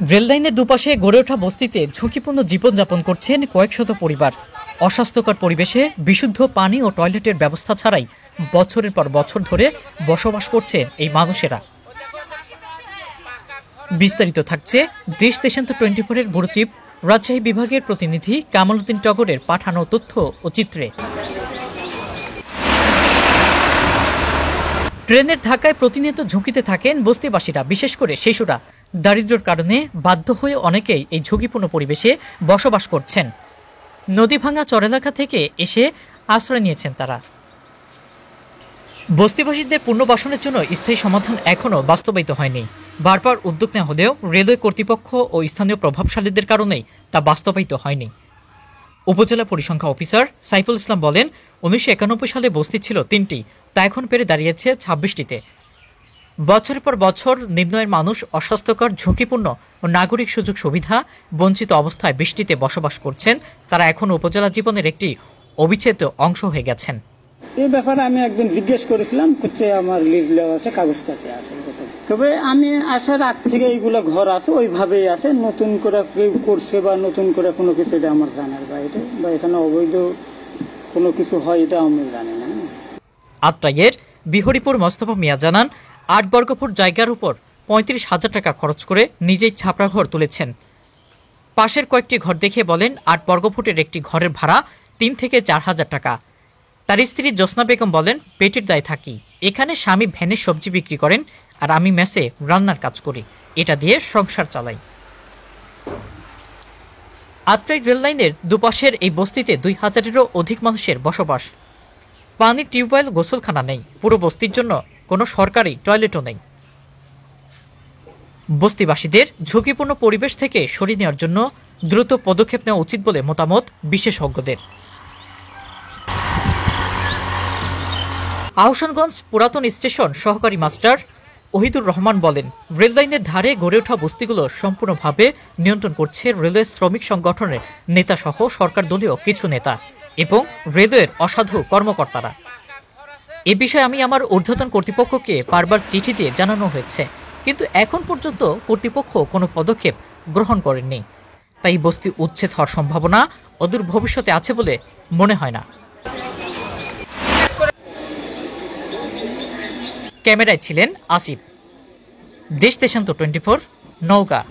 রেললাইনের দুপাশে গড়ে ওঠা বস্তিতে ঝুঁকিপূর্ণ জীবনযাপন করছেন কয়েক শত পরিবার। অস্বাস্থ্যকর পরিবেশে বিশুদ্ধ পানি ও টয়লেটের ব্যবস্থা ছাড়াই বছরের পর বছর ধরে বসবাস করছেন এই মানুষেরা। বিস্তারিত থাকছে দেশ দেশান্তর 24-এর ব্যুরো চিফ রাজশাহী বিভাগের প্রতিনিধি কামাল উদ্দিন টগরের পাঠানো তথ্য ও চিত্রে। ট্রেনের ধাক্কায় প্রতিনিয়ত ঝুঁকিতে থাকেন বস্তিবাসীরা, বিশেষ করে শিশুরা। দারিদ্র্যের কারণে বাধ্য হয়ে অনেকেই এই ঝুঁকিপূর্ণ পরিবেশে বসবাস করছেন। নদী ভাঙা চর এলাকা থেকে এসে আশ্রয় নিয়েছেন তারা। বস্তিবাসীদের পুনর্বাসনের জন্য স্থায়ী সমাধান এখনও বাস্তবায়িত হয়নি। বারবার উদ্যোগ নেওয়া হলেও রেলওয়ে কর্তৃপক্ষ ও স্থানীয় প্রভাবশালীদের কারণেই তা বাস্তবায়িত হয়নি। উপজেলা পরিসংখ্যান অফিসার সাইফুল ইসলাম বলেন, 1991 সালে বস্তি ছিল 3টি, তা এখন বেড়ে দাঁড়িয়েছে 26টিতে। বছরের পর বছর নিম্নআয়ের মানুষ অস্বাস্থ্যকর, ঝুঁকিপূর্ণ ও নাগরিক সুযোগ সুবিধা বঞ্চিত অবস্থায় বৃষ্টিতে বসবাস করছেন। তারা এখন উপজেলা জীবনের একটি অবিচ্ছেদ্য অংশ হয়ে গেছেন। এই ব্যাপারে আমি একদিন জিজ্ঞেস করেছিলাম, আমার লিজ দেওয়া আছে, কাগজপাতি আছে, তবে আমি আসার আগ থেকে এইগুলো ঘর আছে ওইভাবেই আছে, নতুন করে কেউ করছে বা নতুন করে কোনো কিছু এটা আমার জানার বাইরে, বা এখানে অবৈধ কোনো কিছু হয় এটা আমি জানি না। আত্রাইয়ের বিহরিপুর মোস্তফা মিয়া জানান, 8 বর্গফুট জায়গার উপর 35,000 টাকা খরচ করে নিজেই ছাপড়া ঘর তুলেছেন। পাশের কয়েকটি ঘর দেখে বলেন, 8 বর্গফুটের একটি ঘরের ভাড়া 3 থেকে 4,000 টাকা। তার স্ত্রী জোসনা বেগম বলেন, পেটের দায়ে থাকি। এখানে স্বামী ভ্যানে সবজি বিক্রি করেন আর আমি মেসে রান্নার কাজ করি, এটা দিয়ে সংসার চালাই। আত্রাই রেললাইনের দুপাশের এই বস্তিতে 2,000-এরও অধিক মানুষের বসবাস। পানির টিউবওয়েল, গোসলখানা নেই। পুরো বস্তির জন্য কোনো সরকারি টয়লেটও নেই। বস্তিবাসীদের ঝুঁকিপূর্ণ পরিবেশ থেকে সরিয়ে নেওয়ার জন্য দ্রুত পদক্ষেপ নেওয়া উচিত বলে মতামত বিশেষজ্ঞদের। আহসানগঞ্জ পুরাতন স্টেশন সহকারী মাস্টার ওহিদুর রহমান বলেন, রেললাইনের ধারে গড়ে ওঠা বস্তিগুলো সম্পূর্ণভাবে নিয়ন্ত্রণ করছে রেলওয়ে শ্রমিক সংগঠনের নেতাসহ সরকার দলীয় কিছু নেতা এবং রেলওয়ের অসাধু কর্মকর্তারা। এ বিষয়ে আমি আমার ঊর্ধ্বতন কর্তৃপক্ষকে বারবার চিঠি দিয়ে জানানো হয়েছে, কিন্তু এখন পর্যন্ত কর্তৃপক্ষ কোনো পদক্ষেপ গ্রহণ করেননি। তাই বস্তি উচ্ছেদ হওয়ার সম্ভাবনা অদূর ভবিষ্যতে আছে বলে মনে হয় না। ক্যামেরায় ছিলেন আসিফ। দেশ দেশান্তর 24, নওগাঁ।